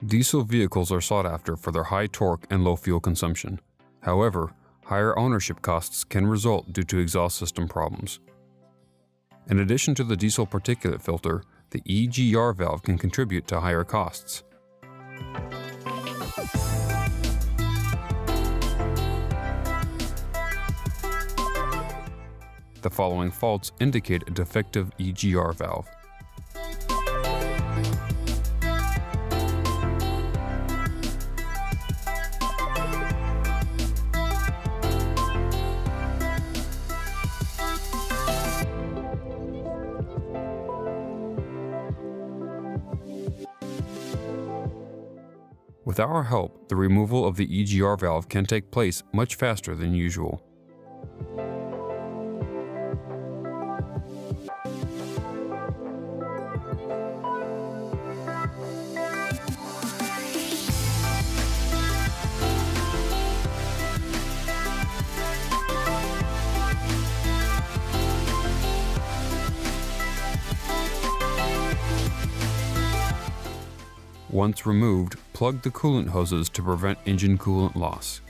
Diesel vehicles are sought after for their high torque and low fuel consumption. However, higher ownership costs can result due to exhaust system problems. In addition to the diesel particulate filter, the EGR valve can contribute to higher costs. The following faults indicate a defective EGR valve. With our help, the removal of the EGR valve can take place much faster than usual. Once removed, plug the coolant hoses to prevent engine coolant loss.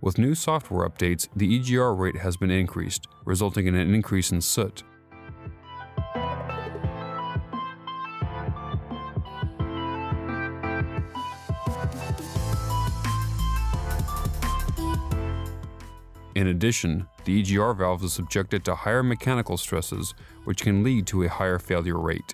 With new software updates, the EGR rate has been increased, resulting in an increase in soot. In addition, the EGR valve is subjected to higher mechanical stresses, which can lead to a higher failure rate.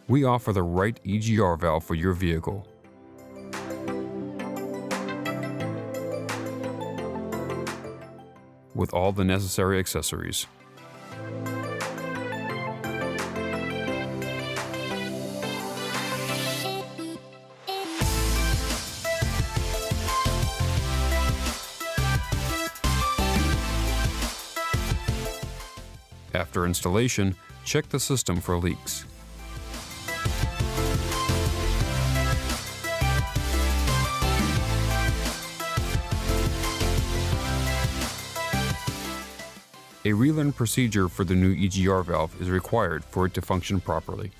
We offer the right EGR valve for your vehicle. With all the necessary accessories. After installation, check the system for leaks. A relearn procedure for the new EGR valve is required for it to function properly.